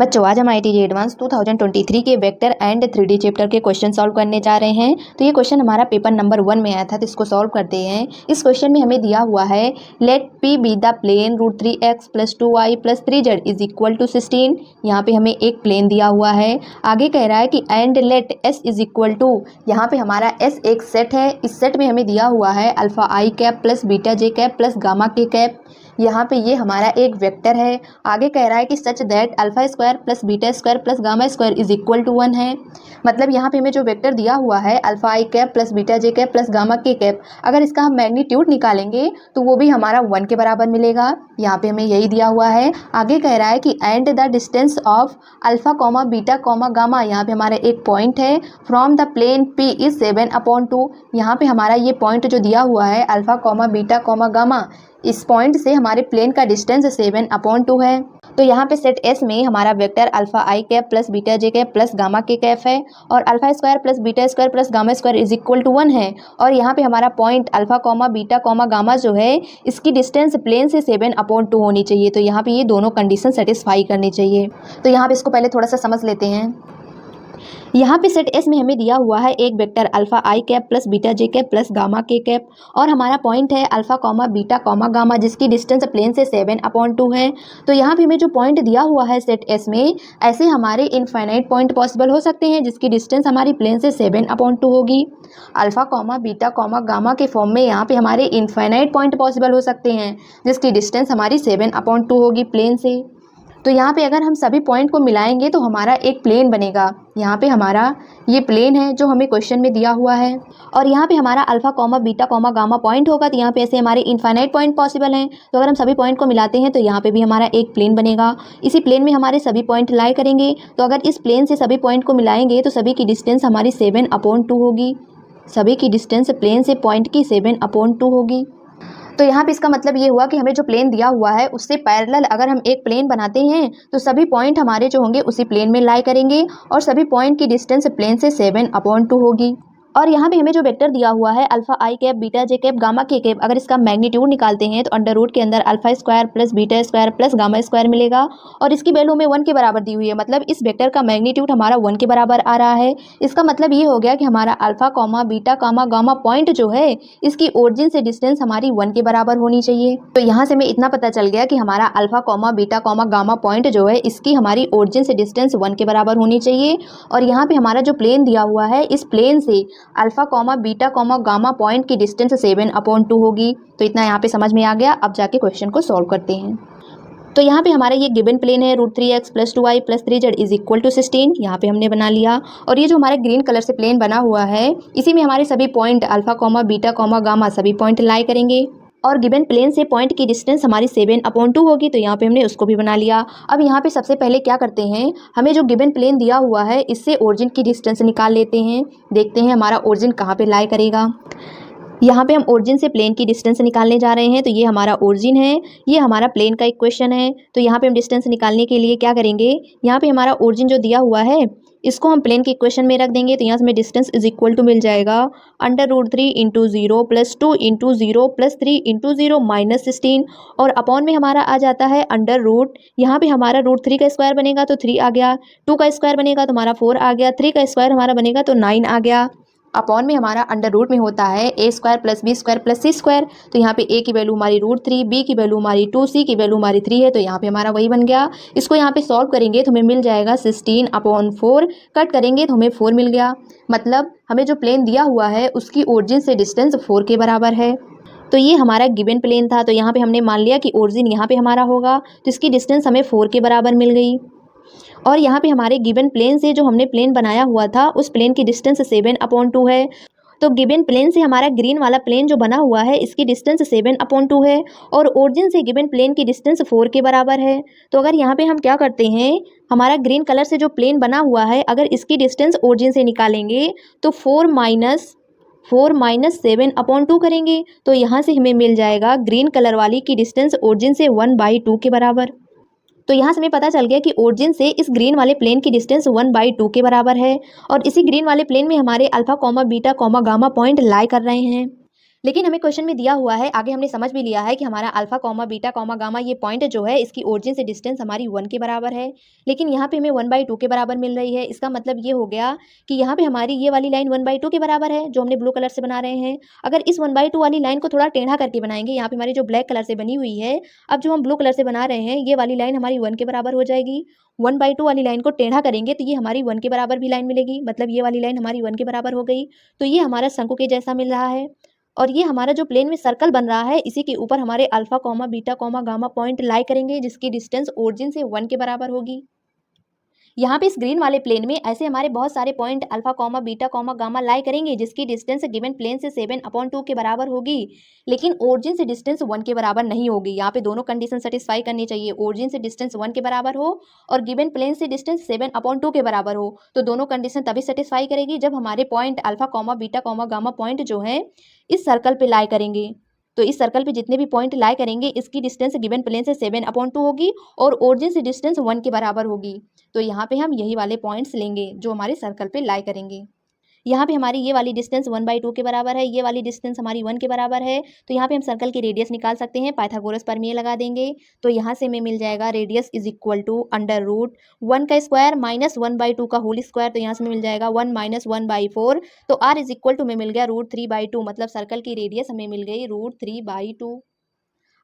बच्चों आज हम IIT एडवांस 2023 के वेक्टर एंड 3D चैप्टर के क्वेश्चन सॉल्व करने जा रहे हैं। तो ये क्वेश्चन हमारा पेपर नंबर 1 में आया था, तो इसको सॉल्व करते हैं। इस क्वेश्चन में हमें दिया हुआ है let P be the plane √3x + 2y + 3z = 16। यहाँ पे हमें एक प्लेन दिया हुआ है। आगे कह रहा है कि एंड लेट S = यहाँ पे हमारा S एक सेट है। इस सेट में हमें दिया हुआ है alpha i cap + beta j cap + gamma k cap. यहाँ पे ये हमारा एक वेक्टर है। आगे कह रहा है कि such that alpha square + beta square + gamma square = 1 है। मतलब यहाँ पे हमें जो वेक्टर दिया हुआ है alpha i cap + beta j cap + gamma k cap, अगर इसका हम मैग्नीट्यूड निकालेंगे तो वो भी हमारा 1 के बराबर मिलेगा। यहाँ पे हमें यही दिया हुआ है। आगे कह रहा है कि and the distance of alpha comma beta comma gamma, यहाँ पे हमारा एक पॉइंट है from the plane P is 7/2। यहाँ पे हमारा ये पॉइंट जो दिया हुआ है alpha comma beta comma gamma, इस पॉइंट से हमारे प्लेन का डिस्टेंस 7/2 है। तो यहाँ पे सेट S में हमारा vector alpha i cap + beta j cap + gamma k cap है और alpha square + beta square + gamma square = 1 है। और यहाँ पे हमारा point alpha comma beta comma gamma जो है इसकी डिस्टेंस प्लेन से 7/2 होनी चाहिए। तो यहाँ पे ये दोनों कंडीशन सेटिस्फाई करनी चाहिए। तो यहाँ पे इसको पहले थोड़ा सा समझ लेते हैं। यहाँ पे सेट S में हमें दिया हुआ है एक vector alpha i cap + beta j cap + gamma k cap और हमारा पॉइंट है alpha comma beta comma gamma जिसकी डिस्टेंस प्लेन से 7/2 है। तो यहाँ पे हमें जो पॉइंट दिया हुआ है सेट S में, ऐसे हमारे इनफाइनाइट पॉइंट पॉसिबल हो सकते हैं जिसकी डिस्टेंस हमारी प्लेन से 7/2 होगी। Alpha comma beta comma gamma के फॉर्म में यहाँ पे हमारे इनफाइनाइट पॉइंट पॉसिबल हो सकते हैं जिसकी डिस्टेंस हमारी 7/2 होगी प्लेन से। तो यहाँ पे अगर हम सभी पॉइंट को मिलाएंगे तो हमारा एक प्लेन बनेगा। यहाँ पे हमारा ये प्लेन है जो हमें क्वेश्चन में दिया हुआ है और यहाँ पे हमारा alpha comma beta comma gamma point होगा। तो यहाँ पे ऐसे हमारे इनफाइनाइट पॉइंट पॉसिबल हैं। तो अगर हम सभी पॉइंट को मिलाते हैं तो यहाँ पे भी हमारा एक प्लेन बनेगा। इसी प्लेन में हमारे सभी पॉइंट लाई करेंगे। तो अगर इस प्लेन से सभी पॉइंट को मिलाएंगे तो सभी की डिस्टेंस हमारी 7/2 होगी। सभी की डिस्टेंस प्लेन से पॉइंट की 7/2 होगी। तो यहाँ पे इसका मतलब ये हुआ कि हमें जो प्लेन दिया हुआ है उससे पैरेलल अगर हम एक प्लेन बनाते हैं तो सभी पॉइंट हमारे जो होंगे उसी प्लेन में लाई करेंगे और सभी पॉइंट की डिस्टेंस प्लेन से 7/2 होगी। और यहाँ पे हमें जो वेक्टर दिया हुआ है alpha i cap beta j cap gamma k cap, अगर इसका मैग्नीट्यूड निकालते हैं तो अंडर रूट के अंदर alpha square + beta square + gamma square मिलेगा और इसकी वैल्यू में 1 के बराबर दी हुई है। मतलब इस वेक्टर का मैग्नीट्यूड हमारा 1 के बराबर आ रहा है। इसका मतलब ये हो गया कि हमारा alpha comma beta comma gamma point जो है इसकी ओरिजिन से डिस्टेंस हमारी 1 के बराबर होनी चाहिए। तो यहाँ से हमें इतना पता चल गया कि हमारा alpha comma beta comma gamma point जो है इसकी हमारी ओरिजिन से डिस्टेंस 1 के बराबर होनी चाहिए। और यहाँ पे हमारा जो प्लेन दिया हुआ है इस प्लेन से alpha comma beta comma gamma point की डिस्टेंस 7/2 होगी। तो इतना यहाँ पे समझ में आ गया। अब जाके क्वेश्चन को सॉल्व करते हैं। तो यहाँ पे हमारा ये गिवन प्लेन है √3x + 2y + 3z = 16। यहाँ पे हमने बना लिया। और ये जो हमारे ग्रीन कलर से प्लेन बना हुआ है इसी में हमारे सभी point alpha comma beta comma gamma सभी पॉइंट लाई करेंगे और गिवन प्लेन से पॉइंट की डिस्टेंस हमारी 7/2 होगी। तो यहाँ पे हमने उसको भी बना लिया। अब यहाँ पे सबसे पहले क्या करते हैं, हमें जो गिवन प्लेन दिया हुआ है इससे ओरिजिन की डिस्टेंस निकाल लेते हैं। देखते हैं हमारा ओरिजिन कहाँ पे लाई करेगा। यहाँ पे हम ओरिजिन से प्लेन की डिस्टेंस निकालने जा रहे हैं। तो ये हमारा ओरिजिन है, ये हमारा प्लेन का इक्वेशन है। तो यहाँ पे हम डिस्टेंस निकालने के लिए क्या करेंगे, यहाँ पे हमारा ओरिजिन जो दिया हुआ है इसको हम प्लेन के इक्वेशन में रख देंगे। तो यहाँ से हमें डिस्टेंस = मिल जाएगा √3 × 0 + 2 × 0 + 3 × 0 - 16 और अपॉन में हमारा आ जाता है अंडर रूट। यहाँ पे हमारा √3 का स्क्वायर बनेगा तो 3 आ गया, 2 का स्क्वायर बनेगा तो हमारा 4 आ गया, 3 का स्क्वायर हमारा बनेगा तो 9 आ गया। अपॉन में हमारा अंडर रूट में होता है a² + b² + c²। तो यहाँ पे a की वैल्यू हमारी √3, b की वैल्यू हमारी 2, c की वैल्यू हमारी 3 है। तो यहाँ पे हमारा वही बन गया। इसको यहाँ पे सॉल्व करेंगे तो हमें मिल जाएगा 16/4। कट करेंगे तो हमें 4 मिल गया। मतलब हमें जो प्लेन दिया हुआ है उसकी ओरिजिन से डिस्टेंस 4 के बराबर है। तो ये हमारा गिवन प्लेन था। तो यहाँ पे हमने मान लिया कि ओरिजिन यहाँ पे हमारा होगा तो इसकी डिस्टेंस हमें 4 के बराबर मिल गई। और यहाँ पे हमारे गिवन प्लेन से जो हमने प्लेन बनाया हुआ था उस प्लेन की डिस्टेंस 7/2 है। तो गिवन प्लेन से हमारा ग्रीन वाला प्लेन जो बना हुआ है इसकी डिस्टेंस 7/2 है और ओरिजिन से गिवन प्लेन की डिस्टेंस 4 के बराबर है। तो अगर यहाँ पे हम क्या करते हैं, हमारा ग्रीन कलर से जो प्लेन बना हुआ है अगर इसकी डिस्टेंस ओरिजिन से निकालेंगे तो 4 - 7/2 करेंगे। तो यहाँ से हमें मिल जाएगा ग्रीन कलर वाली की डिस्टेंस ओरिजिन से 1/2 के बराबर। तो यहाँ से हमें पता चल गया कि ओरिजिन से इस ग्रीन वाले प्लेन की डिस्टेंस 1/2 के बराबर है और इसी ग्रीन वाले प्लेन में हमारे alpha comma beta comma gamma point लाई कर रहे हैं। लेकिन हमें क्वेश्चन में दिया हुआ है, आगे हमने समझ भी लिया है कि हमारा alpha comma beta comma gamma ये पॉइंट जो है इसकी ओरिजिन से डिस्टेंस हमारी 1 के बराबर है। लेकिन यहाँ पे हमें 1/2 के बराबर मिल रही है। इसका मतलब ये हो गया कि यहाँ पे हमारी ये वाली लाइन 1/2 के बराबर है जो हमने ब्लू कलर से बना रहे हैं। अगर इस 1/2 वाली लाइन को थोड़ा टेढ़ा करके बनाएंगे, यहाँ पे हमारी जो ब्लैक कलर से बनी हुई है, अब जो हम ब्लू कलर से बना रहे हैं ये वाली लाइन हमारी 1 के बराबर हो जाएगी। 1/2 वाली लाइन को टेढ़ा करेंगे तो ये हमारी 1 के बराबर भी लाइन मिलेगी, मतलब ये वाली लाइन हमारी 1 के बराबर हो गई। तो ये हमारा शंकु के जैसा मिल रहा है। और ये हमारा जो प्लेन में सर्कल बन रहा है इसी के ऊपर हमारे alpha comma beta comma gamma point लाई करेंगे, जिसकी डिस्टेंस ओरिजिन से 1 के बराबर होगी। यहाँ पे इस ग्रीन वाले प्लेन में ऐसे हमारे बहुत सारे point alpha comma beta comma gamma lie करेंगे, जिसकी डिस्टेंस गिवन प्लेन से 7/2 के बराबर होगी। लेकिन ओरिजिन से डिस्टेंस 1 के बराबर नहीं होगी। यहाँ पे दोनों कंडीशन सेटिस्फाई करनी चाहिए, ओरिजिन से डिस्टेंस 1 के बराबर हो और गिवन प्लेन से डिस्टेंस 7/2 के बराबर हो। तो दोनों कंडीशन तभी सेटिस्फाई करेगी जब हमारे point alpha comma beta comma gamma point जो है इस सर्कल पे लाई करेंगे। तो इस सर्कल पे जितने भी पॉइंट लाई करेंगे इसकी डिस्टेंस गिवन प्लेन से 7/2 होगी और ओरिजिन से डिस्टेंस 1 के बराबर होगी। तो यहाँ पे हम यही वाले पॉइंट्स लेंगे जो हमारे सर्कल पे लाई करेंगे। यहाँ पे हमारी ये वाली डिस्टेंस 1/2 के बराबर है, ये वाली डिस्टेंस हमारी 1 के बराबर है। तो यहाँ पे हम सर्कल की रेडियस निकाल सकते हैं, पाइथागोरस प्रमेय लगा देंगे। तो यहाँ से हमें मिल जाएगा रेडियस इज इक्वल टू √1 का स्क्वायर माइनस 1/2 का होल स्क्वायर। तो यहाँ से मिल जाएगा 1 - 1/4। तो r इज इक्वल टू में मिल गया √3/2, मतलब सर्कल की रेडियस हमें मिल गई √3/2।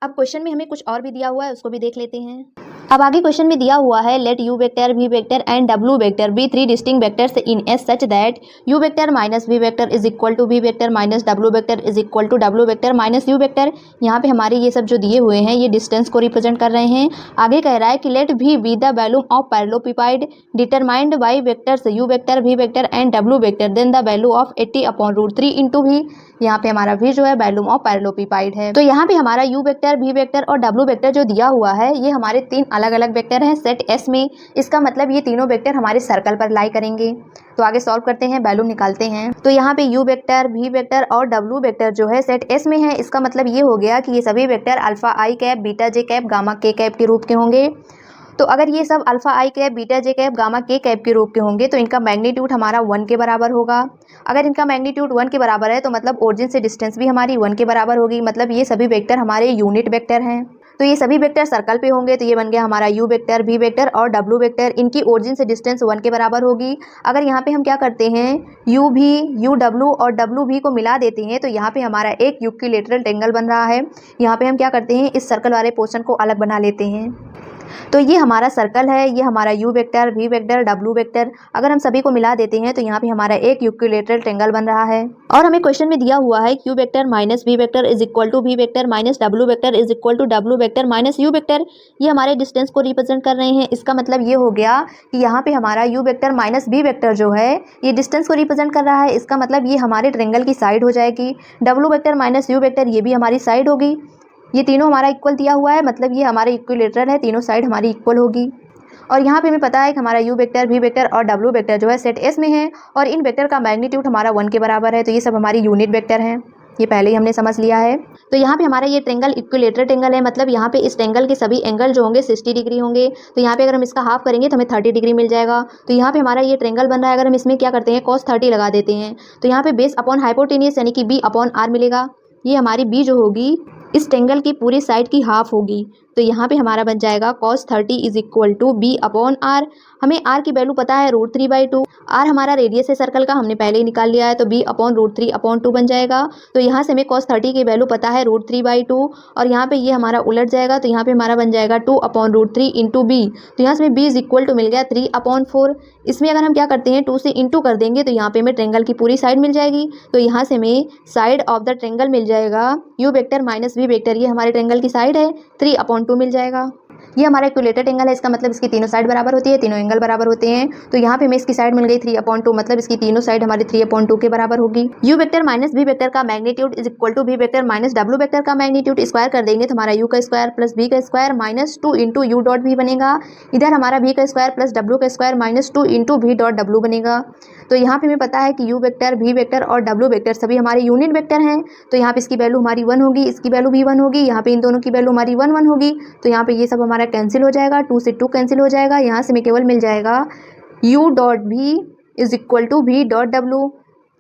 अब क्वेश्चन में हमें कुछ और भी दिया हुआ है, उसको भी देख लेते हैं। अब आगे क्वेश्चन में दिया हुआ है let u vector v vector and w vector be 3 distinct vectors in S such that u vector minus v vector is equal to v vector minus w vector is equal to w vector minus u vector. यहाँ पे हमारे ये सब जो दिए हुए हैं ये डिस्टेंस को रिप्रेजेंट कर रहे हैं। आगे कह रहा है कि let v be the value of parallelepiped determined by vectors u vector v vector and w vector then the value of 80/√3 into v। यहाँ पे हमारा v जो है वैल्यू ऑफ पैरेललोपिपाइड है। तो यहाँ पे हमारा u वेक्टर v वेक्टर और w वेक्टर जो दिया हुआ है ये हमारे 3 अलग अलग वेक्टर हैं सेट S में। इसका मतलब ये तीनों वेक्टर हमारे सर्कल पर लाई करेंगे। तो आगे सॉल्व करते हैं, वैल्यू निकालते हैं। तो यहाँ पे u वेक्टर v वेक्टर और w वेक्टर जो है सेट S में है। इसका मतलब ये हो गया कि ये सभी vector alpha i cap beta j cap gamma k cap के रूप के होंगे। तो अगर ये सब alpha i cap beta j cap gamma k cap के रूप के होंगे तो इनका मैग्नीट्यूड हमारा 1 के बराबर होगा। अगर इनका मैग्नीट्यूड 1 के बराबर है तो मतलब ओरिजिन से डिस्टेंस भी हमारी 1 के बराबर होगी, मतलब ये सभी वेक्टर हमारे यूनिट वेक्टर हैं। तो ये सभी वेक्टर सर्कल पे होंगे। तो ये बन गया हमारा u वेक्टर v वेक्टर और w वेक्टर, इनकी ओरिजिन से डिस्टेंस 1 के बराबर होगी। अगर यहाँ पे हम क्या करते हैं u v u w और w v को मिला देते हैं तो यहाँ पे हमारा एक इक्विलैटरल ट्रायंगल बन रहा है। यहाँ पे हम क्या करते हैं इस सर्कल वाले पोर्शन को अलग बना लेते हैं। तो ये हमारा सर्कल है, ये हमारा u vector v vector w vector, अगर हम सभी को मिला देते हैं तो यहाँ पे हमारा एक इक्विलैटरल ट्रायंगल बन रहा है। और हमें क्वेश्चन में दिया हुआ है q vector minus v vector is equal to v vector minus w vector is equal to w vector minus u vector. ये हमारे डिस्टेंस को रिप्रेजेंट कर रहे हैं। इसका मतलब ये हो गया कि यहाँ पे हमारा u vector minus v vector जो है ये डिस्टेंस को रिप्रेजेंट कर रहा है। इसका मतलब ये हमारे ट्रायंगल की साइड हो जाएगी। w vector minus u vector ये भी हमारी साइड होगी। ये तीनों हमारा इक्वल दिया हुआ है, मतलब ये हमारे इक्विलैटरल है, तीनों साइड हमारी इक्वल होगी। और यहाँ पे हमें पता है कि हमारा u वेक्टर v वेक्टर और w वेक्टर जो है सेट S में है और इन वेक्टर का मैग्नीट्यूड हमारा 1 के बराबर है। तो ये सब हमारी यूनिट वेक्टर हैं, ये पहले ही हमने समझ लिया है। तो यहाँ पे हमारा ये ट्रायंगल इक्विलैटरल ट्रायंगल है, मतलब यहाँ पे इस ट्रायंगल के सभी एंगल जो होंगे 60 डिग्री होंगे। तो यहाँ पे अगर हम इसका हाफ करेंगे तो हमें 30 डिग्री मिल जाएगा। तो यहाँ पे हमारा ये ट्रायंगल बन रहा है। अगर हम इसमें क्या करते हैं cos 30 लगा देते हैं तो यहाँ पे बेस अपॉन हाइपोटेनियस यानी कि b/r मिलेगा। ये हमारी b जो होगी इस ट्रायंगल की पूरी साइड की हाफ होगी। तो यहाँ पे हमारा बन जाएगा cos 30 is equal to b/r। हमें r की वैल्यू पता है √3/2। r हमारा रेडियस है सर्कल का, हमने पहले ही निकाल लिया है। तो b/√3/2 बन जाएगा। तो यहाँ से हमें cos 30 की वैल्यू पता है √3/2 और यहाँ पे ये हमारा उलट जाएगा। तो यहाँ पे हमारा बन जाएगा 2/√3 इंटू b। तो यहाँ से हमें b इज इक्वल टू मिल गया 3/4। इसमें अगर हम क्या करते हैं 2 से इंटू कर देंगे तो यहाँ पे हमें ट्रायंगल की पूरी साइड मिल जाएगी। तो यहाँ से हमें साइड ऑफ द ट्रायंगल मिल जाएगा u vector minus v vector, ये हमारे ट्रायंगल की साइड है, 3/2 मिल जाएगा। ये हमारा इक्विलैटरल ट्रायंगल है। इसका मतलब इसकी तीनों साइड बराबर होती है, तीनों एंगल बराबर होते हैं। तो यहाँ पे हमें इसकी साइड मिल गई 3/2, मतलब इसकी तीनों साइड हमारी 3/2 के बराबर होगी। u vector minus v vector का magnitude is equal to v vector minus w vector का मैग्नीट्यूड। स्क्वायर कर देंगे तो हमारा u का स्क्वायर प्लस v का square minus 2 into u dot v बनेगा। इधर हमारा v का स्क्वायर प्लस w का square minus 2 into v dot w बनेगा। तो यहाँ पे हमें पता है कि u वेक्टर v वेक्टर और w वेक्टर सभी हमारे यूनिट वेक्टर हैं। तो यहाँ पे इसकी वैल्यू हमारी 1 होगी, इसकी वैल्यू भी 1 होगी, यहाँ पे इन दोनों की वैल्यू हमारी 1 1 होगी। तो यहाँ पे ये सब हमारा कैंसिल हो जाएगा, 2 से 2 कैंसिल हो जाएगा। यहाँ से हमें केवल मिल जाएगा u dot v is equal to v dot w।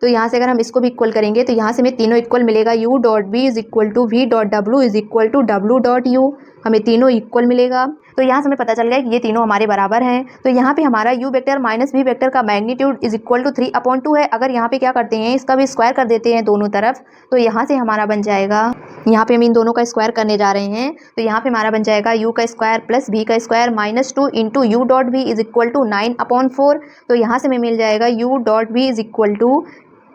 तो यहाँ से अगर हम इसको भी इक्वल करेंगे तो यहाँ से हमें तीनों इक्वल मिलेगा। u dot V is equal to V dot W is equal to W dot U, हमें तीनों इक्वल मिलेगा। तो यहाँ से हमें पता चल गया कि ये तीनों हमारे बराबर हैं। तो यहाँ पे हमारा u vector minus v vector का मैग्नीट्यूड इज इक्वल टू 3/2 है। अगर यहाँ पे क्या करते हैं, इसका भी स्क्वायर कर देते हैं दोनों तरफ, तो यहाँ से हमारा बन जाएगा, यहाँ पे हम इन दोनों का स्क्वायर करने जा रहे हैं, तो यहाँ पे हमारा बन जाएगा u का स्क्वायर प्लस v का square minus 2 into U dot v is equal to 9/4। तो यहाँ से हमें मिल जाएगा u dot v is equal to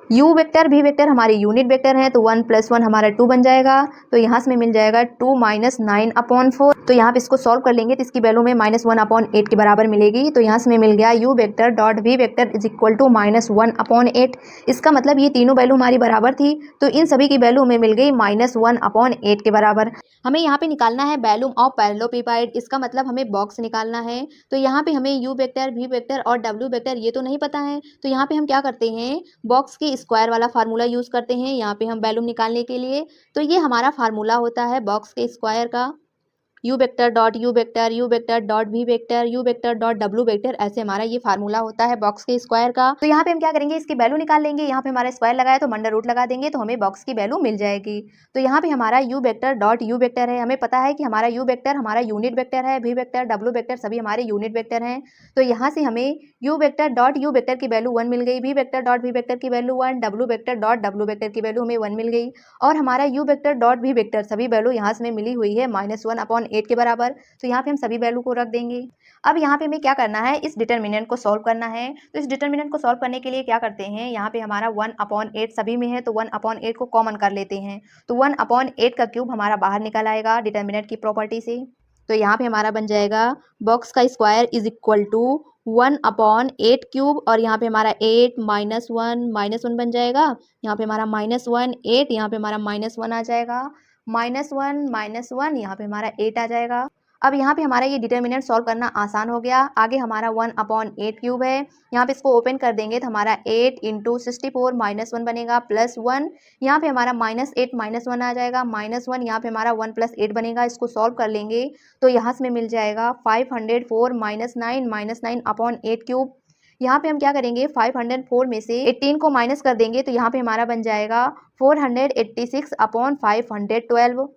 u vector v vector हमारे यूनिट वेक्टर हैं, तो 1 + 1 हमारा 2 बन जाएगा। तो यहाँ से हमें मिल जाएगा 2 - 9/4। तो यहाँ पे इसको सॉल्व कर लेंगे तो इसकी वैल्यू में -1/8 के बराबर मिलेगी। तो यहाँ से हमें मिल गया u vector dot v vector is equal to -1/8। इसका मतलब ये तीनों वैल्यू हमारी बराबर थी, तो इन सभी की वैल्यू हमें मिल गई -1/8 के बराबर। हमें यहाँ पे निकालना है वैल्यूम ऑफ पैरेललोपिपेड, इसका मतलब हमें बॉक्स निकालना है। तो यहाँ पे हमें u वेक्टर v वेक्टर और w वेक्टर ये तो नहीं पता है, तो यहाँ पे हम क्या करते हैं, बॉक्स के स्क्वायर वाला फार्मूला यूज़ करते हैं यहाँ पे हम वैल्यूम निकालने के लिए। तो ये हमारा फार्मूला होता है बॉक्स के स्क्वायर का, u vector dot u vector, u vector dot v vector, u vector dot w vector, ऐसे हमारा ये फार्मूला होता है बॉक्स के स्क्वायर का। तो यहाँ पे हम क्या करेंगे, इसकी वैल्यू निकाल लेंगे। यहाँ पे हमारा स्क्वायर लगाया तो अंडर रूट लगा देंगे, तो हमें बॉक्स की वैल्यू मिल जाएगी। तो यहाँ पे हमारा u vector dot u vector है, हमें पता है कि हमारा u वेक्टर हमारा यूनिट वेक्टर है, v वेक्टर w वेक्टर सभी हमारे यूनिट वेक्टर हैं। तो यहाँ से हमें u vector dot u vector की वैल्यू 1 मिल गई, v vector dot v vector की value 1, w vector dot w vector की वैल्यू हमें 1 मिल गई, और हमारा u vector dot v vector सभी वैल्यू यहाँ से हमें मिली हुई है -1/8 के बराबर। तो यहाँ पे हम सभी वैल्यू को रख देंगे। अब यहाँ पे हमें क्या करना है, इस डिटर्मिनेंट को सॉल्व करना है। तो इस डिटर्मिनेंट को सॉल्व करने के लिए क्या करते हैं, यहाँ पे हमारा 1/8 सभी में है, तो 1/8 को कॉमन कर लेते हैं। तो 1/8 का क्यूब हमारा बाहर निकल आएगा डिटर्मिनेंट की प्रॉपर्टी से। तो यहाँ पे हमारा बन जाएगा बॉक्स का square is equal to 1/8 cube, और यहाँ पे हमारा 8 -1 बन जाएगा। यहाँ पे हमारा -1 8, यहाँ पे हमारा -1 आ जाएगा, -1 यहाँ पे हमारा 8 आ जाएगा। अब यहाँ पे हमारा ये डिटर्मिनेंट सॉल्व करना आसान हो गया। आगे हमारा 1/8 क्यूब है, यहाँ पे इसको ओपन कर देंगे तो हमारा 8 × 64 -1 बनेगा प्लस 1, यहाँ पे हमारा -8 -1 आ जाएगा, -1 यहाँ पे हमारा 1 + 8 बनेगा। इसको सॉल्व कर लेंगे तो यहाँ से मिल जाएगा 504 -9/8 क्यूब। यहाँ पे हम क्या करेंगे, 504 में से 18 को माइनस कर देंगे तो यहाँ पे हमारा बन जाएगा 486/512।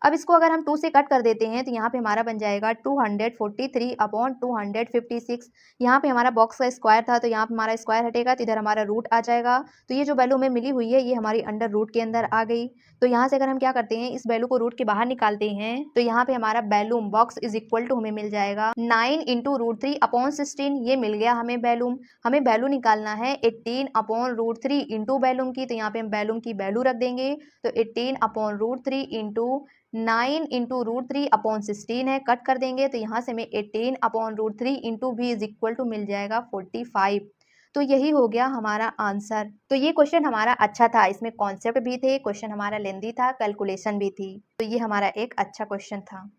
अब इसको अगर हम 2 से कट कर देते हैं तो यहाँ पे हमारा बन जाएगा 243/256। यहाँ पे हमारा बॉक्स का स्क्वायर था, तो यहाँ पे हमारा स्क्वायर हटेगा तो इधर हमारा रूट आ जाएगा। तो ये जो वैल्यू हमें मिली हुई है ये हमारी अंडर रूट के अंदर आ गई। तो यहाँ से अगर हम क्या करते हैं, इस वैल्यू को रूट के बाहर निकालते हैं तो यहाँ पे हमारा volume box is equal to हमें मिल जाएगा 9 × √3/16। ये मिल गया हमें वैल्यूम। हमें वैल्यू निकालना है 18/√3 इंटू वैल्यूम की, तो यहाँ पे हम वैल्यूम की वैल्यू रख देंगे। तो 18/√3 इंटू 9 × √3/16 है, कट कर देंगे तो यहाँ से हमें 18/√3 into v is equal to मिल जाएगा 45। तो यही हो गया हमारा आंसर। तो ये क्वेश्चन हमारा अच्छा था, इसमें कॉन्सेप्ट भी थे, क्वेश्चन हमारा लेंदी था, कैलकुलेशन भी थी, तो ये हमारा एक अच्छा क्वेश्चन था।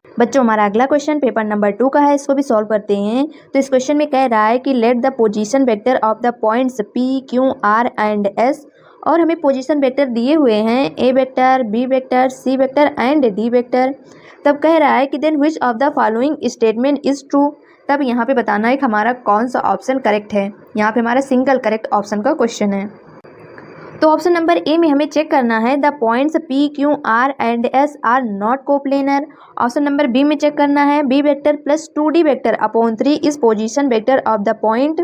बच्चों हमारा अगला क्वेश्चन पेपर नंबर 2 का है, इसको भी सॉल्व करते हैं। तो इस क्वेश्चन में कह रहा है कि let the position vector of the points P, Q, R and S, और हमें पोजीशन वेक्टर दिए हुए हैं A vector, B vector, C vector and D vector. तब कह रहा है कि then which of the following statement is true. तब यहाँ पे बताना है कि हमारा कौन सा ऑप्शन करेक्ट है। यहाँ पे हमारा सिंगल करेक्ट ऑप्शन का क्वेश्चन है। तो ऑप्शन नंबर ए में हमें चेक करना है the points P, Q, R and S are not coplanar. Option number B में चेक करना है B vector plus 2D vector upon 3 is position vector of the point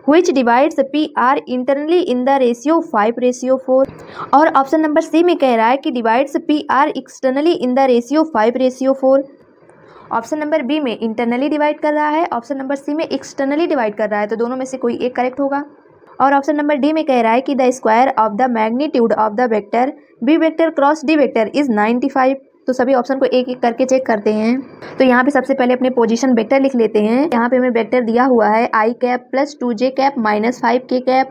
which divides P R internally in the ratio 5:4। और option number C में कह रहा है कि divides P R externally in the ratio 5:4। Option number B में internally divide कर रहा है, ऑप्शन नंबर सी में एक्सटर्नली डिवाइड कर रहा है, तो दोनों में से कोई एक करेक्ट होगा। और ऑप्शन नंबर डी में कह रहा है कि the square of the magnitude of the vector B vector cross D vector is 95। तो सभी ऑप्शन को एक एक करके चेक करते हैं। तो यहाँ पे सबसे पहले अपने पोजीशन वेक्टर लिख लेते हैं। यहाँ पे हमें वेक्टर दिया हुआ है i cap plus 2j cap minus 5k cap.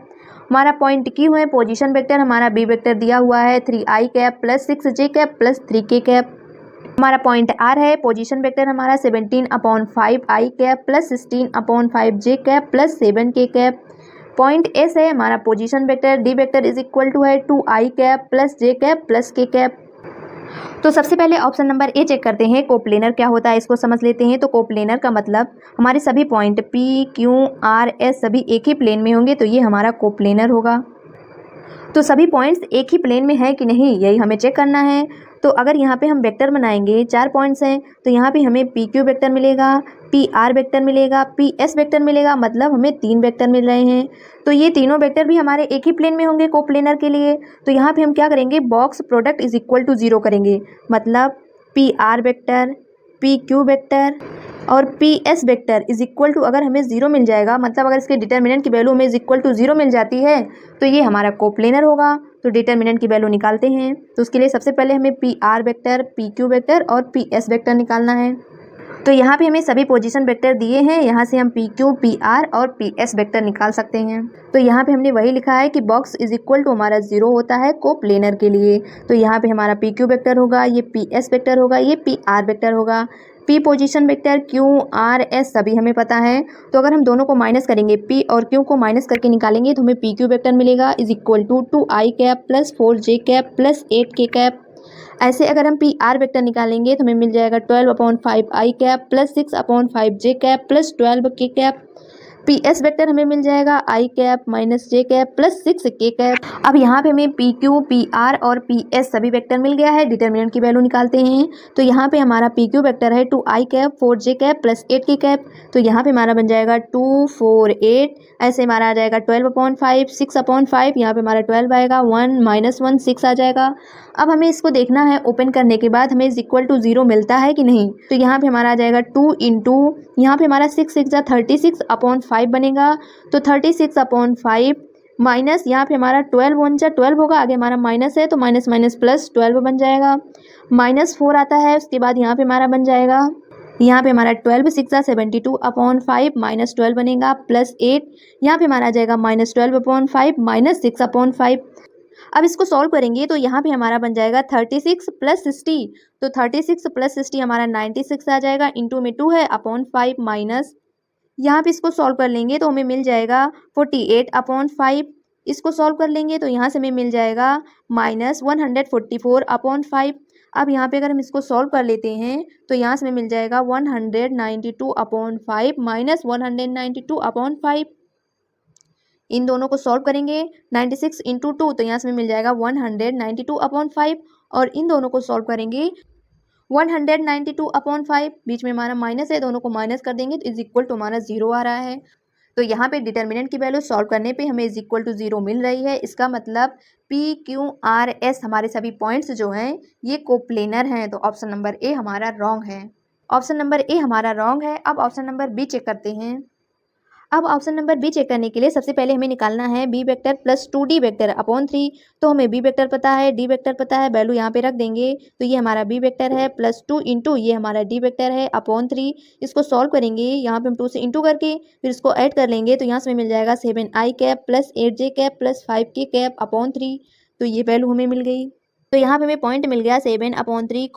हमारा पॉइंट क्यू है, पोजीशन वेक्टर हमारा बी वेक्टर दिया हुआ है 3i cap plus 6j cap plus 3k cap. हमारा पॉइंट आर है, पोजीशन वेक्टर हमारा 17/5i cap plus 16/5j cap plus 7k cap. Point S है हमारा position vector D vector is equal to है 2i cap plus j cap plus k cap. तो सबसे पहले option number A check करते हैं, coplanar क्या होता है इसको समझ लेते हैं। तो कोप्लेनर का मतलब हमारे सभी point P Q R S सभी एक ही प्लेन में होंगे, तो ये हमारा कोप्लेनर होगा। तो सभी पॉइंट्स एक ही प्लेन में है कि नहीं, यही हमें चेक करना है। तो अगर यहाँ पे हम वेक्टर बनाएंगे, 4 पॉइंट्स हैं, तो यहाँ पे हमें पी क्यू वेक्टर मिलेगा, पी आर वेक्टर मिलेगा, पी एस वेक्टर मिलेगा, मतलब हमें 3 वेक्टर मिल रहे हैं। तो ये तीनों वेक्टर भी हमारे एक ही प्लेन में होंगे कोप्लेनर के लिए। तो यहाँ पे हम क्या करेंगे, box product is equal to 0 करेंगे, मतलब P R vector, P Q vector और P S vector is equal to, अगर हमें 0 मिल जाएगा, मतलब अगर इसके डिटर्मिनेंट की वैल्यू हमें इज इक्वल टू 0 मिल जाती है, तो ये हमारा कोप्लेनर होगा। तो डिटर्मिनेंट की वैल्यू निकालते हैं। तो उसके लिए सबसे पहले हमें P R vector, P Q vector और पी एस वेक्टर निकालना है। तो यहाँ पे हमें सभी पोजीशन वेक्टर दिए हैं, यहाँ से हम पी क्यू, पी आर और पी एस वेक्टर निकाल सकते हैं। तो यहाँ पे हमने वही लिखा है कि बॉक्स इज इक्वल टू हमारा 0 होता है कोप्लेनर के लिए। तो यहाँ पे हमारा पी क्यू वेक्टर होगा, ये पी एस वेक्टर होगा, ये पी आर वेक्टर होगा। P position vector, Q R S सभी हमें पता है। तो अगर हम दोनों को माइनस करेंगे, पी और क्यू को माइनस करके निकालेंगे, तो हमें पी क्यू वेक्टर मिलेगा is equal to 2i cap plus 4j cap plus 8k cap. ऐसे अगर हम पी आर वेक्टर निकालेंगे तो हमें मिल जाएगा 12/5i cap plus 6/5j cap plus 12k cap. P S vector हमें मिल जाएगा आई कैप माइनस जे कैप प्लस 6k कैप। अब यहाँ पे हमें पी क्यू, पी आर और पी एस सभी वेक्टर मिल गया है, डिटर्मिनेंट की वैल्यू निकालते हैं। तो यहाँ पे हमारा पी क्यू वेक्टर है 2i cap 4j cap plus 8k cap. तो यहाँ पे हमारा बन जाएगा 2 4 8, ऐसे हमारा आ जाएगा 12/5 6/5, यहाँ पे हमारा 12 आएगा, 1 -1 6 आ जाएगा। अब हमें इसको देखना है, ओपन करने के बाद हमें इज इक्वल टू 0 मिलता है कि नहीं। तो यहाँ पे हमारा आ जाएगा 2 इंटू, यहाँ पे हमारा 6 6 जा 36/5 बनेगा। तो 36/5 माइनस यहाँ पे हमारा 12 1 जा 12 होगा, आगे हमारा माइनस है तो माइनस माइनस प्लस 12 बन जाएगा। -4 आता है, उसके बाद यहाँ पे हमारा बन जाएगा, यहाँ पे हमारा 12 6 जा 72/5 माइनस 12 बनेगा प्लस 8, यहाँ पे हमारा आ जाएगा -12/5 माइनस 6/5। अब इसको सॉल्व करेंगे तो यहाँ पे हमारा बन जाएगा 36 प्लस 60। तो 36 प्लस 60 हमारा 96 आ जाएगा, इंटू में 2 है अपॉन 5 माइनस, यहाँ पे इसको सॉल्व कर लेंगे तो हमें मिल जाएगा 48/5। इसको सॉल्व कर लेंगे तो यहाँ से हमें मिल जाएगा माइनस 144/5। अब यहाँ पे अगर हम इसको सॉल्व कर लेते हैं तो यहाँ से हमें मिल जाएगा 192/5 माइनस 192/5। इन दोनों को सॉल्व करेंगे, 96 इंटू 2, तो यहाँ से हमें मिल जाएगा 192/5। और इन दोनों को सॉल्व करेंगे 192/5, बीच में हमारा माइनस है, दोनों को माइनस कर देंगे तो इज इक्वल टू हमारा 0 आ रहा है। तो यहाँ पे डिटर्मिनेंट की वैल्यू सॉल्व करने पे हमें इज इक्वल टू 0 मिल रही है। इसका मतलब पी क्यू आर एस हमारे सभी पॉइंट्स जो हैं ये कोप्लेनर हैं। तो ऑप्शन नंबर ए हमारा रॉन्ग है। ऑप्शन नंबर ए हमारा रॉन्ग है। अब ऑप्शन नंबर बी चेक करते हैं। अब ऑप्शन नंबर बी चेक करने के लिए सबसे पहले हमें निकालना है B vector plus 2d vector upon 3। तो हमें बी वेक्टर पता है, डी वेक्टर पता है, वैल्यू यहाँ पे रख देंगे। तो ये हमारा बी वेक्टर है प्लस 2 इंटू ये हमारा डी वेक्टर है अपॉन 3। इसको सॉल्व करेंगे, यहाँ पे हम 2 से इंटू करके फिर इसको ऐड कर लेंगे, तो यहाँ से हमें मिल जाएगा 7i cap plus 8j cap plus 5k cap upon 3। तो ये वैल्यू हमें मिल गई। तो यहाँ पे हमें पॉइंट मिल गया 7/3, 8/3,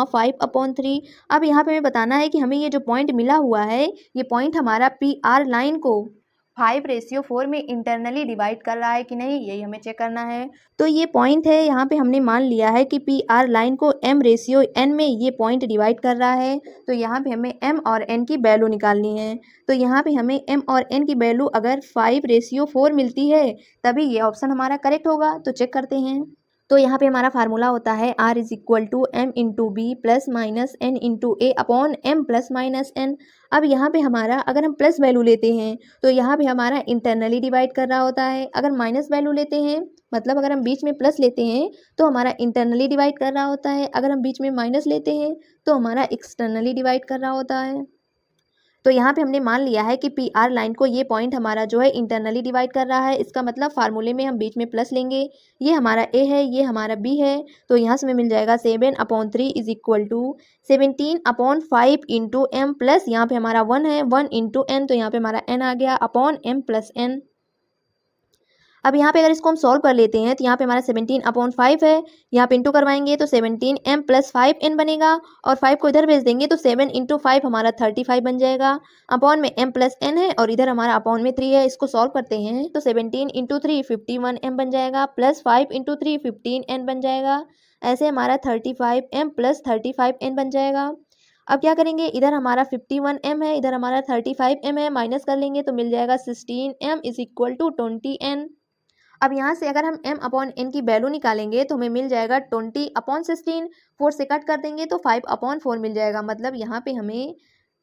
5/3। अब यहाँ पे हमें बताना है कि हमें ये जो पॉइंट मिला हुआ है, ये पॉइंट हमारा पी आर लाइन को 5:4 में इंटरनली डिवाइड कर रहा है कि नहीं, यही हमें चेक करना है। तो ये पॉइंट है, यहाँ पे हमने मान लिया है कि पी आर लाइन को m/n में ये पॉइंट डिवाइड कर रहा है। तो यहाँ पे हमें m और n की वैल्यू निकालनी है। तो यहाँ पे हमें m और n की वैल्यू अगर 5:4 मिलती है तभी ये ऑप्शन हमारा करेक्ट होगा। तो चेक करते हैं। तो यहाँ पे हमारा फार्मूला होता है r is equal to m into B plus minus n into A upon m plus minus n। अब यहाँ पे हमारा अगर हम प्लस वैल्यू लेते हैं तो यहाँ पे हमारा इंटरनली डिवाइड कर रहा होता है। अगर माइनस वैल्यू लेते हैं, मतलब अगर हम बीच में प्लस लेते हैं तो हमारा इंटरनली डिवाइड कर रहा होता है। अगर हम बीच में माइनस लेते हैं तो हमारा एक्सटर्नली डिवाइड कर रहा होता है। तो यहाँ पे हमने मान लिया है कि पी आर लाइन को ये पॉइंट हमारा जो है इंटरनली डिवाइड कर रहा है। इसका मतलब फार्मूले में हम बीच में प्लस लेंगे, ये हमारा ए है, ये हमारा बी है। तो यहाँ से हमें मिल जाएगा 7/3 is equal to 17/5 into M plus यहाँ पे हमारा 1 है, 1 इंटू एन, तो यहाँ पे हमारा एन आ गया अपॉन एम प्लस एन। अब यहाँ पे अगर इसको हम सॉल्व कर लेते हैं तो यहाँ पे हमारा 17/5 है, यहाँ पे इंटू करवाएंगे तो 17m प्लस 5n बनेगा और 5 को इधर भेज देंगे तो 7 इंटू 5 हमारा 35 बन जाएगा। अपॉन में m प्लस n है और इधर हमारा अपॉन में 3 है। इसको सॉल्व करते हैं तो 17 इंटू 3 51m बन जाएगा प्लस 5 इंटू 3 15n बन जाएगा। ऐसे हमारा 35m प्लस 35n बन जाएगा। अब क्या करेंगे, इधर हमारा 51m है, इधर हमारा 35m है, माइनस कर लेंगे तो मिल जाएगा 16m is equal to 20n। अब यहाँ से अगर हम m अपॉन n की वैल्यू निकालेंगे तो हमें मिल जाएगा 20 अपॉन 16, 4 से कट कर देंगे तो 5 अपॉन 4 मिल जाएगा। मतलब यहाँ पे हमें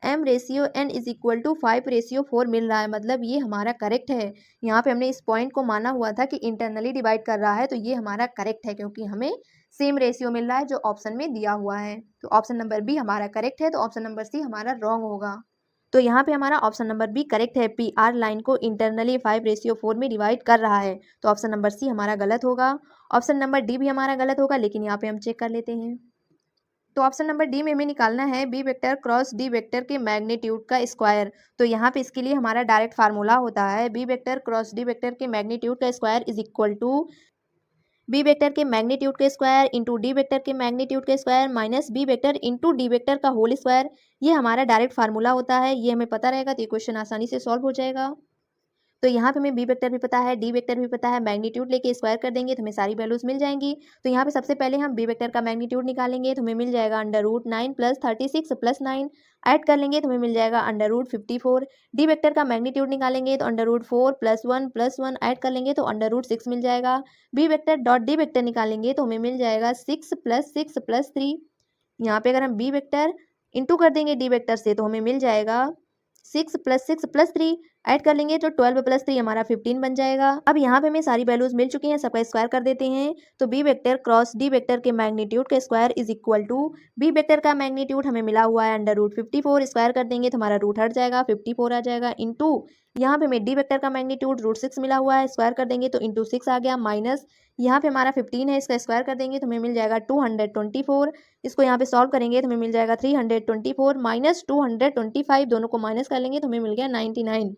m ratio n is equal to 5 ratio 4 मिल रहा है। मतलब ये हमारा करेक्ट है। यहाँ पे हमने इस पॉइंट को माना हुआ था कि इंटरनली डिवाइड कर रहा है, तो ये हमारा करेक्ट है क्योंकि हमें सेम रेशियो मिल रहा है जो ऑप्शन में दिया हुआ है। तो ऑप्शन नंबर बी हमारा करेक्ट है, तो ऑप्शन नंबर सी हमारा रॉन्ग होगा। तो यहाँ पे हमारा ऑप्शन नंबर बी करेक्ट है, पी आर लाइन को इंटरनली 5 रेशियो 4 में डिवाइड कर रहा है। तो ऑप्शन नंबर सी हमारा गलत होगा। ऑप्शन नंबर डी भी हमारा गलत होगा, लेकिन यहाँ पे हम चेक कर लेते हैं। तो ऑप्शन नंबर डी में हमें निकालना है B vector cross D vector के मैग्नीट्यूड का स्क्वायर। तो यहाँ पे इसके लिए हमारा डायरेक्ट फार्मूला होता है B vector cross D vector के मैग्नीट्यूड का square is equal to B vector के मैग्नीट्यूड के स्क्वायर इंटू डी वेक्टर के मैग्नीट्यूड के square minus B vector into D vector का होल स्क्वायर। ये हमारा डायरेक्ट फार्मूला होता है, ये हमें पता रहेगा तो ये क्वेश्चन आसानी से सॉल्व हो जाएगा। तो यहाँ पे हमें बी वेक्टर भी पता है, डी वेक्टर भी पता है, मैग्नीट्यूड लेके स्क्वायर कर देंगे तो हमें सारी वैल्यूज मिल जाएंगी। तो यहाँ पे सबसे पहले हम बी वेक्टर का मैग्नीट्यूड निकालेंगे तो हमें मिल जाएगा under root 9 plus 36 plus 9, add कर लेंगे तो हमें मिल जाएगा अंडर रूट 54। डी वेक्टर का मैग्नीट्यूड निकालेंगे तो अंडर रूट 4 प्लस 1 ऐड कर लेंगे तो अंडर रूट 6 मिल जाएगा। B vector dot D vector निकालेंगे तो हमें मिल जाएगा 6 प्लस 6 प्लस 3। यहाँ पे अगर हम बी वेक्टर इंटू कर देंगे डी वेक्टर से तो हमें मिल जाएगा 6 प्लस 6 प्लस 3, ऐड कर लेंगे तो 12 प्लस 3 हमारा 15 बन जाएगा। अब यहाँ पे हमें सारी वैल्यूज मिल चुकी हैं, सबका स्क्वायर कर देते हैं। तो B vector cross D vector के मैग्नीट्यूड का square is equal to B vector का मैग्नीट्यूड हमें मिला हुआ है अंडर रूट 54, स्क्वायर कर देंगे तो हमारा रूट हट जाएगा 54 आ जाएगा, इंटू यहाँ पे हमें डी वेक्टर का मैग्नीट्यूड रूट 6 मिला हुआ है, स्क्वायर कर देंगे तो इंटू 6 आ गया, माइनस यहाँ पे हमारा 15 है, इसका स्क्वायर कर देंगे तो हमें मिल जाएगा 224। इसको यहाँ पे सॉल्व करेंगे तो हमें मिल जाएगा 324 माइनस 225, दोनों को माइनस कर लेंगे तो हमें मिल गया 99।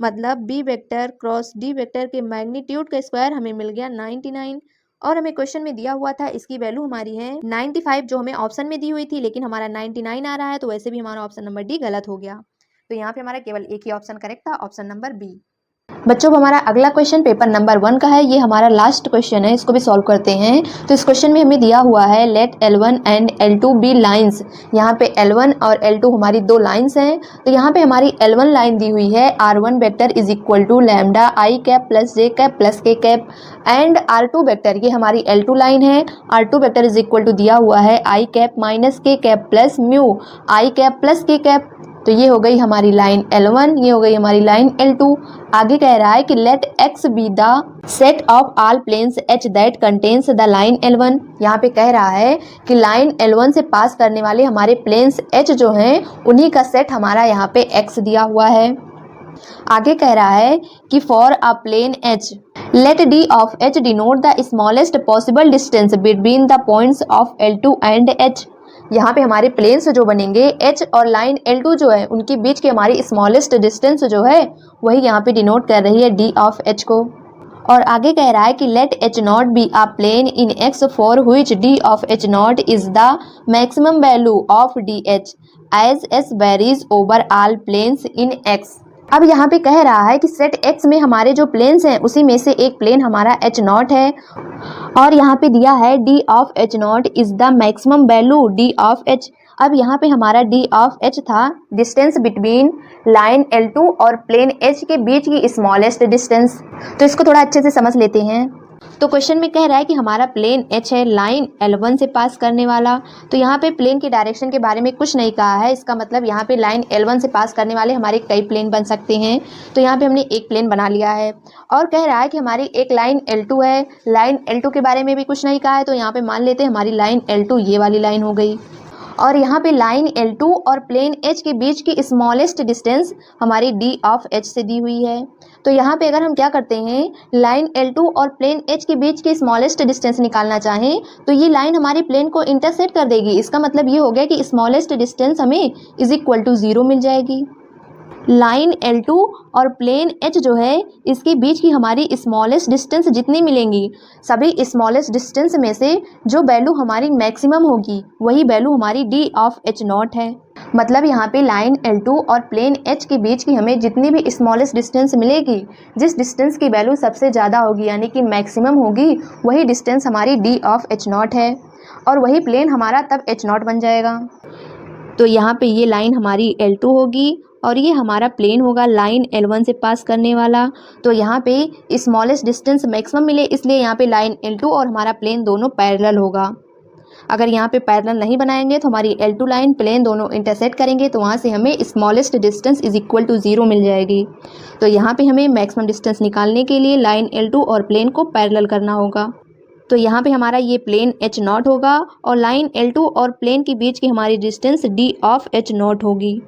मतलब B vector cross D vector के मैग्नीट्यूड का स्क्वायर हमें मिल गया 99। और हमें क्वेश्चन में दिया हुआ था इसकी वैल्यू हमारी है 95 जो हमें ऑप्शन में दी हुई थी, लेकिन हमारा 99 आ रहा है, तो वैसे भी हमारा ऑप्शन नंबर डी गलत हो गया। तो यहाँ पे हमारा केवल एक ही ऑप्शन करेक्ट था, ऑप्शन नंबर बी। बच्चों अब हमारा अगला क्वेश्चन पेपर नंबर 1 का है, ये हमारा लास्ट क्वेश्चन है, इसको भी सॉल्व करते हैं। तो इस क्वेश्चन में हमें दिया हुआ है late L1 and L2 B lines. यहाँ पे L1 और L2 हमारी दो लाइंस हैं। तो यहाँ पे हमारी L1 लाइन दी हुई है R1 vector is equal to lambda I cap plus J cap plus K cap, and R2 vector ये हमारी L2 लाइन है, R2 vector is equal to दिया हुआ है आई कैप माइनस के कैप प्लस म्यू आई cap plus K cap. तो ये हो गई हमारी लाइन L1, ये हो गई हमारी लाइन L2। आगे कह रहा है कि let X be the set of all planes H that contains the line L1। यहाँ पे कह रहा है कि लाइन L1 से पास करने वाले हमारे प्लेन्स H जो हैं उन्हीं का सेट हमारा यहाँ पे X दिया हुआ है। आगे कह रहा है कि for a plane H let D of H denote the smallest possible distance between the points of L2 and H। यहाँ पे हमारे प्लेन्स जो बनेंगे H और लाइन L2 जो है उनके बीच की हमारी स्मॉलेस्ट डिस्टेंस जो है वही यहाँ पे डिनोट कर रही है D ऑफ H को। और आगे कह रहा है कि let H naught be a plane in X for which D of H naught is the maximum value of DH as S varies over all planes in X। अब यहाँ पे कह रहा है कि सेट X में हमारे जो प्लेन्स हैं उसी में से एक प्लेन हमारा H नॉट है, और यहाँ पे दिया है D of H naught is the maximum value D of H। अब यहाँ पे हमारा D ऑफ H था डिस्टेंस बिटवीन लाइन L2 और प्लेन H के बीच की स्मॉलेस्ट डिस्टेंस। तो इसको थोड़ा अच्छे से समझ लेते हैं। तो क्वेश्चन में कह रहा है कि हमारा प्लेन H है लाइन L1 से पास करने वाला। तो यहाँ पे प्लेन के डायरेक्शन के बारे में कुछ नहीं कहा है, इसका मतलब यहाँ पे लाइन L1 से पास करने वाले हमारे कई प्लेन बन सकते हैं। तो यहाँ पे हमने एक प्लेन बना लिया है, और कह रहा है कि हमारी एक लाइन L2 है, लाइन L2 के बारे में भी कुछ नहीं कहा है। तो यहाँ पे मान लेते हैं हमारी लाइन L2 ये वाली लाइन हो गई, और यहाँ पे लाइन L2 और प्लेन H के बीच की स्मॉलेस्ट डिस्टेंस हमारी D ऑफ H से दी हुई है। तो यहाँ पे अगर हम क्या करते हैं लाइन L2 और प्लेन H के बीच की स्मॉलेस्ट डिस्टेंस निकालना चाहें तो ये लाइन हमारी प्लेन को इंटरसेक्ट कर देगी। इसका मतलब ये हो गया कि स्मॉलेस्ट डिस्टेंस हमें इज इक्वल टू 0 मिल जाएगी। लाइन L2 और प्लेन H जो है इसके बीच की हमारी स्मॉलेस्ट डिस्टेंस जितनी मिलेंगी सभी स्मॉलेस्ट डिस्टेंस में से जो वैल्यू हमारी मैक्सिमम होगी वही वैल्यू हमारी D ऑफ H नॉट है। मतलब यहाँ पे लाइन L2 और प्लेन H के बीच की हमें जितनी भी स्मॉलेस्ट डिस्टेंस मिलेगी, जिस डिस्टेंस की वैल्यू सबसे ज़्यादा होगी यानी कि मैक्सिमम होगी, वही डिस्टेंस हमारी D ऑफ H नॉट है। और वही प्लेन हमारा तब H0 बन जाएगा। तो यहाँ पे ये लाइन हमारी L2 होगी और ये हमारा प्लेन होगा लाइन L1 से पास करने वाला। तो यहाँ पे स्मॉलेस्ट डिस्टेंस मैक्सिमम मिले, इसलिए यहाँ पे लाइन L2 और हमारा प्लेन दोनों पैरेलल होगा। अगर यहाँ पे पैरेलल नहीं बनाएंगे तो हमारी L2 लाइन प्लेन दोनों इंटरसेक्ट करेंगे, तो वहाँ से हमें smallest distance is equal to 0 मिल जाएगी। तो यहाँ पे हमें मैक्सिमम डिस्टेंस निकालने के लिए लाइन L2 और प्लेन को पैरेलल करना होगा। तो यहाँ पे हमारा ये प्लेन H0 होगा और लाइन L2 और प्लेन के बीच की हमारी डिस्टेंस D ऑफ H0 होगी।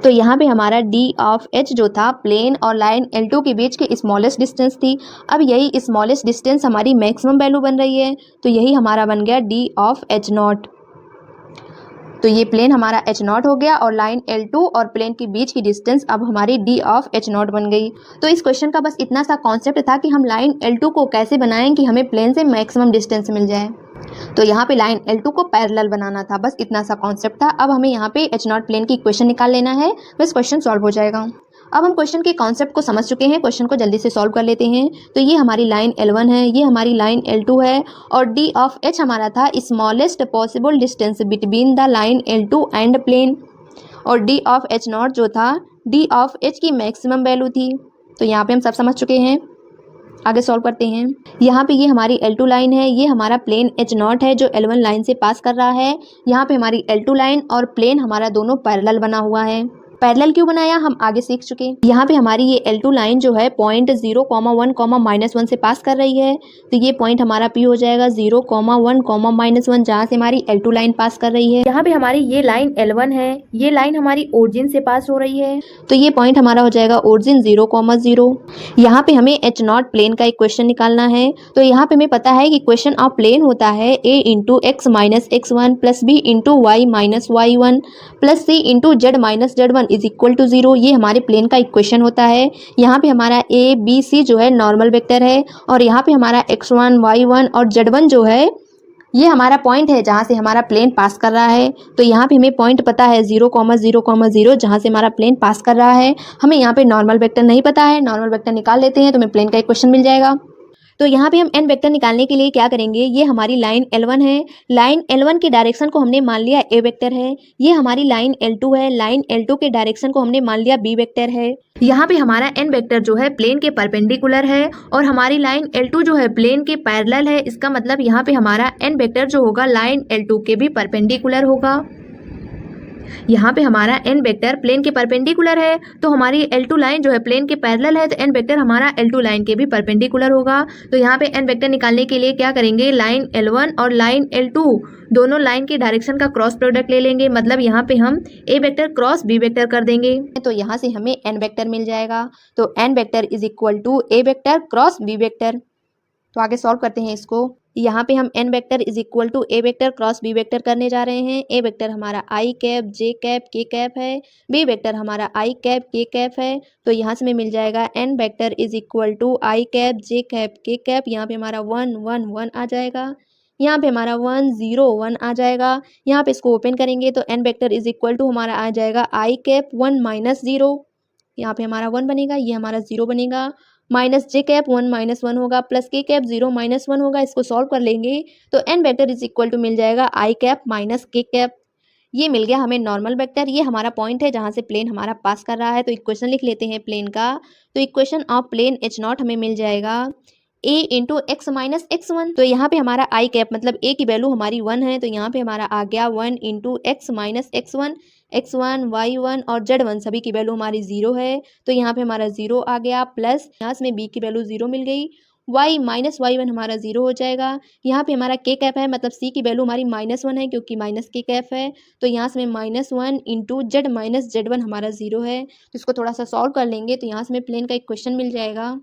तो यहाँ पे हमारा D ऑफ H जो था प्लेन और लाइन L2 के बीच की स्मॉलेस्ट डिस्टेंस थी। अब यही स्मॉलेस्ट डिस्टेंस हमारी मैक्सिमम वैल्यू बन रही है, तो यही हमारा बन गया D ऑफ H0। तो ये प्लेन हमारा H0 हो गया और लाइन L2 और प्लेन के बीच की डिस्टेंस अब हमारी D ऑफ H0 बन गई। तो इस क्वेश्चन का बस इतना सा कॉन्सेप्ट था कि हम लाइन L2 को कैसे बनाएं कि हमें प्लेन से मैक्सिमम डिस्टेंस मिल जाए। तो यहाँ पे लाइन L2 को पैरेलल बनाना था, बस इतना सा कॉन्सेप्ट था। अब हमें यहाँ पे H0 प्लेन की इक्वेशन निकाल लेना है, बस क्वेश्चन सॉल्व हो जाएगा। अब हम क्वेश्चन के कॉन्सेप्ट को समझ चुके हैं, क्वेश्चन को जल्दी से सॉल्व कर लेते हैं। तो ये हमारी लाइन L1 है, ये हमारी लाइन L2 है और D ऑफ H हमारा था smallest possible distance between the line L2 and plane, और D ऑफ H0 जो था D ऑफ H की मैक्सिमम वैल्यू थी। तो यहाँ पे हम सब समझ चुके हैं, आगे सॉल्व करते हैं। यहाँ पे ये हमारी L2 लाइन है, ये हमारा प्लेन H0 है जो L1 लाइन से पास कर रहा है। यहाँ पे हमारी L2 लाइन और प्लेन हमारा दोनों पैरेलल बना हुआ है। पैरेलल क्यों बनाया हम आगे सीख चुके। यहाँ पे हमारी ये L2 लाइन जो है पॉइंट 0, 1, -1 से पास कर रही है, तो ये पॉइंट हमारा P हो जाएगा 0, 1, -1, जहाँ से हमारी L2 लाइन पास कर रही है। यहाँ पे हमारी ये लाइन L1 है, ये लाइन हमारी ओरिजिन से पास हो रही है, तो ये पॉइंट हमारा हो जाएगा ओरिजिन 0, 0। यहाँ पे हमें H0 प्लेन का इक्वेशन निकालना है। तो यहाँ पे हमें पता है कि इक्वेशन ऑफ प्लेन होता है A into x minus x1 plus B into y minus y1 plus C into z minus z1 is equal to 0। ये हमारे प्लेन का इक्वेशन होता है। यहाँ पे हमारा A B C जो है नॉर्मल वेक्टर है और यहाँ पे हमारा x1 y1 और z1 जो है ये हमारा पॉइंट है जहाँ से हमारा प्लेन पास कर रहा है। तो यहाँ पे हमें पॉइंट पता है 0, 0, 0 जहाँ से हमारा प्लेन पास कर रहा है। हमें यहाँ पे नॉर्मल वेक्टर नहीं पता है, नॉर्मल वेक्टर निकाल लेते हैं तो हमें प्लेन का इक्वेशन मिल जाएगा। तो यहाँ पे हम n वेक्टर निकालने के लिए क्या करेंगे, ये हमारी लाइन L1 है, लाइन L1 के डायरेक्शन को हमने मान लिया A वेक्टर है। ये हमारी लाइन L2 है, लाइन L2 के डायरेक्शन को हमने मान लिया B वेक्टर है। यहाँ पे हमारा n वेक्टर जो है प्लेन के परपेंडिकुलर है और हमारी लाइन L2 जो है प्लेन के पैरेलल है। इसका मतलब यहाँ पे हमारा n वेक्टर जो होगा लाइन L2 के भी परपेंडिकुलर होगा। यहाँ पे हमारा n वेक्टर प्लेन के परपेंडिकुलर है, तो हमारी L2 लाइन जो है प्लेन के पैरेलल है, तो n वेक्टर हमारा L2 लाइन के भी परपेंडिकुलर होगा। तो यहाँ पे n वेक्टर निकालने के लिए क्या करेंगे, लाइन L1 और लाइन L2 दोनों लाइन के डायरेक्शन का क्रॉस प्रोडक्ट ले लेंगे। मतलब यहाँ पे हम A vector cross B vector कर देंगे, तो यहाँ से हमें n वेक्टर मिल जाएगा। तो n vector is equal to A vector cross B vector. तो आगे सॉल्व करते हैं इसको। यहाँ पे हम n vector is equal to A vector cross B vector करने जा रहे हैं। A वेक्टर हमारा i cap j cap k cap है, B वेक्टर हमारा i कैप k कैप है। तो यहाँ से हमें मिल जाएगा n vector is equal to i cap j cap k cap. यहाँ पे हमारा 1 1 1 आ जाएगा, यहाँ पे हमारा 1 0 1 आ जाएगा। यहाँ पे इसको ओपन करेंगे तो n vector is equal to हमारा आ जाएगा i कैप 1 माइनस 0। यहाँ पे हमारा 1 बनेगा, ये हमारा 0 बनेगा, माइनस j कैप 1 माइनस 1 होगा, प्लस k कैप 0 माइनस 1 होगा। इसको सॉल्व कर लेंगे तो n vector is equal to मिल जाएगा i cap minus k cap. ये मिल गया हमें नॉर्मल वेक्टर। ये हमारा पॉइंट है जहाँ से प्लेन हमारा पास कर रहा है। तो इक्वेशन लिख लेते हैं प्लेन का। तो इक्वेशन ऑफ प्लेन H0 हमें मिल जाएगा a into x minus x1। तो यहाँ पे हमारा i कैप मतलब a की वैल्यू हमारी 1 है, तो यहाँ पे हमारा आ गया 1 into x minus x1। x1 y1 और z1 सभी की वैल्यू हमारी 0 है, तो यहाँ पे हमारा 0 आ गया, प्लस यहाँ से में b की वैल्यू 0 मिल गई, y माइनस y1 हमारा 0 हो जाएगा। यहाँ पे हमारा k कैप है मतलब c की वैल्यू हमारी -1 है क्योंकि माइनस k कैप है, तो यहाँ से में -1 इंटू z माइनस z1 हमारा 0 है। तो इसको थोड़ा सा सॉल्व कर लेंगे तो यहाँ से में प्लेन का इक्वेशन मिल जाएगा।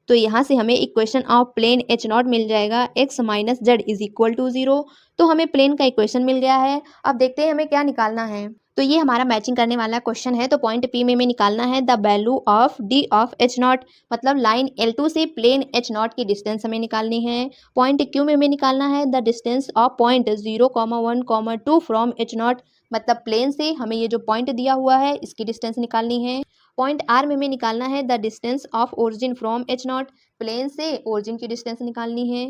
तो यहाँ से हमें इक्वेशन ऑफ प्लेन H0 मिल जाएगा x minus z is equal to 0। तो हमें प्लेन का इक्वेशन मिल गया है। अब देखते हैं हमें क्या निकालना है। तो ये हमारा मैचिंग करने वाला क्वेश्चन है। तो पॉइंट P में हमें निकालना है the value of D of H0, मतलब लाइन L2 से प्लेन H0 की डिस्टेंस हमें निकालनी है। पॉइंट Q में हमें निकालना है the distance of point 0, 1, 2 from H0, मतलब प्लेन से हमें ये जो पॉइंट दिया हुआ है इसकी डिस्टेंस निकालनी है। पॉइंट R में हमें निकालना है the distance of origin from H0, plane से ओरिजिन की डिस्टेंस निकालनी है।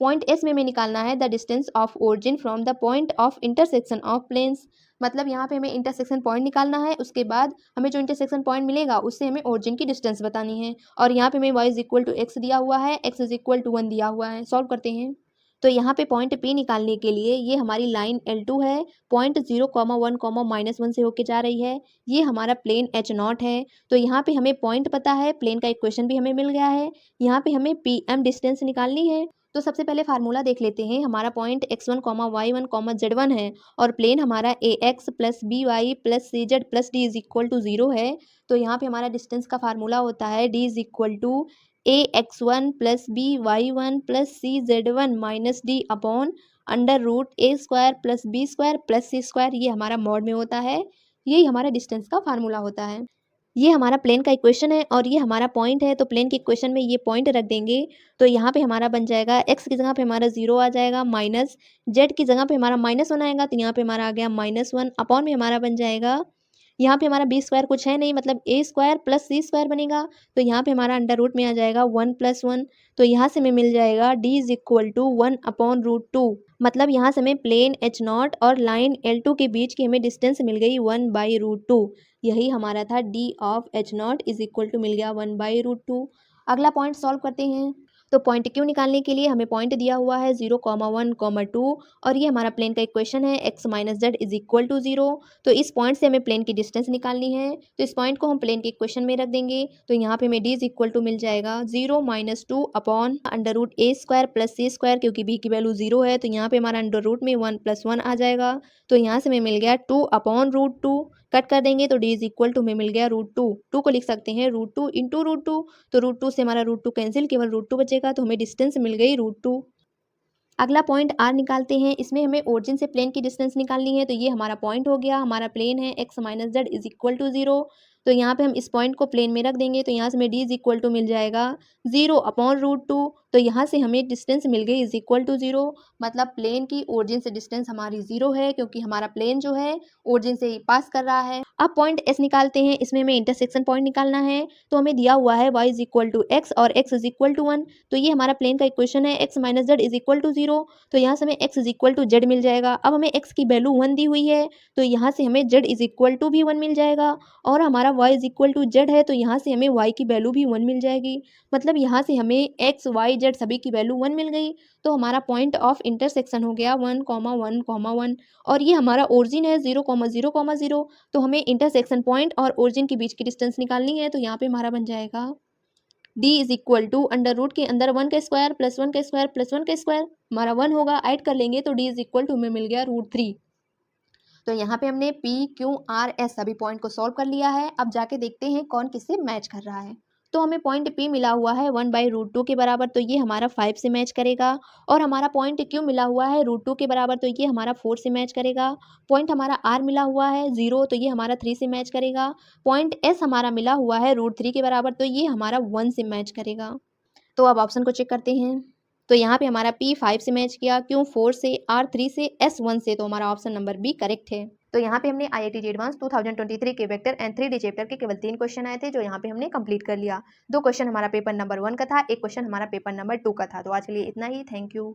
पॉइंट एस में हमें निकालना है the distance of origin from the point of intersection of planes. मतलब यहाँ पे हमें इंटरसेक्शन पॉइंट निकालना है, उसके बाद हमें जो इंटरसेक्शन पॉइंट मिलेगा उससे हमें ओरिजिन की डिस्टेंस बतानी है। और यहाँ पे हमें y is equal to x दिया हुआ है, x इज इक्वल टू 1 दिया हुआ है। सॉल्व करते हैं। तो यहाँ पे पॉइंट P निकालने के लिए ये हमारी लाइन L2 है, पॉइंट 0,1,-1 से होके जा रही है। ये हमारा प्लेन H0 है। तो यहाँ पे हमें पॉइंट पता है, प्लेन का इक्वेशन भी हमें मिल गया है। यहाँ पे हमें PM डिस्टेंस निकालनी है। तो सबसे पहले फार्मूला देख लेते हैं। हमारा पॉइंट x1, y1, z1 है और प्लेन हमारा ax plus by plus cz plus d is equal to 0 है। तो यहाँ पे हमारा डिस्टेंस का फार्मूला होता है d is equal to ax1 plus by1 plus cz1 minus d upon under root a square plus b square plus c square. ये हमारा मॉड में होता है। यही हमारा डिस्टेंस का फार्मूला होता है। ये हमारा प्लेन का इक्वेशन है और ये हमारा पॉइंट है। तो प्लेन के इक्वेशन में ये पॉइंट रख देंगे। तो यहाँ पे हमारा बन जाएगा x की जगह पे हमारा 0 आ जाएगा, माइनस z की जगह पे हमारा -1 आएगा, तो यहाँ पे हमारा आ गया -1 अपॉन में हमारा बन जाएगा, यहाँ पे हमारा बी स्क्वायर कुछ है नहीं, मतलब ए स्क्वायर प्लस सी स्क्वायर बनेगा। तो यहाँ पे हमारा अंडर रूट में आ जाएगा 1 + 1। तो यहाँ से हमें मिल जाएगा d इज इक्वल टू 1/√2। मतलब यहाँ से हमें प्लेन H0 और लाइन L2 के बीच की हमें डिस्टेंस मिल गई 1/√2। यही हमारा था d of H0 is equal to मिल गया 1/√2। अगला पॉइंट सॉल्व करते हैं। तो पॉइंट क्यू निकालने के लिए हमें पॉइंट दिया हुआ है 0,1, 2 और ये हमारा प्लेन का इक्वेशन है x minus z is equal to 0। तो इस पॉइंट से हमें प्लेन की डिस्टेंस निकालनी है। तो इस पॉइंट को हम प्लेन के इक्वेशन में रख देंगे। तो यहाँ पे हमें d इज इक्वल टू मिल जाएगा 0 - 2 upon under root a square plus c square, क्योंकि b की वैल्यू 0 है। तो यहाँ पे हमारा अंडर रूट में 1 + 1 आ जाएगा। तो यहाँ से हमें मिल गया 2/√2। कट कर देंगे तो d इज इक्वल टू हमें मिल गया √2। 2 को लिख सकते हैं √2 इंटू √2। तो √2 से हमारा √2 कैंसिल, केवल √2 बचेगा। तो हमें डिस्टेंस मिल गई √2। अगला पॉइंट आर निकालते हैं। इसमें हमें ओरिजिन से प्लेन की डिस्टेंस निकालनी है। तो ये हमारा पॉइंट हो गया, हमारा प्लेन है x minus z is equal to 0। तो यहाँ पे हम इस पॉइंट को प्लेन में रख देंगे। तो यहाँ से हमें d इज इक्वल टू मिल जाएगा 0/√2। तो यहाँ से हमें डिस्टेंस मिल गई इज इक्वल टू 0। मतलब प्लेन की ओरिजिन से डिस्टेंस हमारी 0 है, क्योंकि हमारा प्लेन जो है ओरिजिन से ही पास कर रहा है। अब पॉइंट एस निकालते हैं। इसमें हमें इंटरसेक्शन पॉइंट निकालना है। तो हमें दिया हुआ है y is equal to x और x इज इक्वल टू 1। तो ये हमारा प्लेन का इक्वेशन है x minus z is equal to 0। तो यहाँ से हमें x is equal to z मिल जाएगा। अब हमें x की वैल्यू 1 दी हुई है, तो यहाँ से हमें z इज इक्वल टू भी 1 मिल जाएगा। और हमारा y is equal to z है, तो यहाँ से हमें y की वैल्यू भी 1 मिल जाएगी। मतलब यहाँ से हमें x y z सभी की वैल्यू 1 मिल गई। तो हमारा पॉइंट ऑफ इंटरसेक्शन हो गया 1,1,1 और ये हमारा ओरिजिन है 0,0,0। तो हमें इंटरसेक्शन पॉइंट और ओरिजिन के बीच की डिस्टेंस निकालनी है। तो यहाँ पे हमारा बन जाएगा d is equal to under root के अंदर 1 का स्क्वायर प्लस 1 का स्क्वायर प्लस 1 का स्क्वायर, हमारा 1 होगा, ऐड कर लेंगे तो d इज इक्वल टू हमें मिल गया √3। तो यहाँ पे हमने P, Q, R, S सभी पॉइंट को सॉल्व कर लिया है। अब जाके देखते हैं कौन किससे मैच कर रहा है। तो हमें पॉइंट P मिला हुआ है 1/√2 के बराबर, तो ये हमारा 5 से मैच करेगा। और हमारा पॉइंट Q मिला हुआ है √2 के बराबर, तो ये हमारा 4 से मैच करेगा। पॉइंट हमारा R मिला हुआ है 0, तो ये हमारा 3 से मैच करेगा। पॉइंट S हमारा मिला हुआ है √3 के बराबर, तो ये हमारा 1 से मैच करेगा। तो अब ऑप्शन को चेक करते हैं। तो यहाँ पे हमारा P 5 से मैच किया, Q 4 से, R 3 से, S 1 से। तो हमारा ऑप्शन नंबर बी करेक्ट है। तो यहाँ पे हमने IIT एडवांस 2023 के वेक्टर एंड 3D चैप्टर के केवल 3 क्वेश्चन आए थे, जो यहाँ पे हमने कंप्लीट कर लिया। 2 क्वेश्चन हमारा पेपर नंबर 1 का था, 1 क्वेश्चन हमारा पेपर नंबर 2 का था। तो आज के लिए इतना ही। Thank you.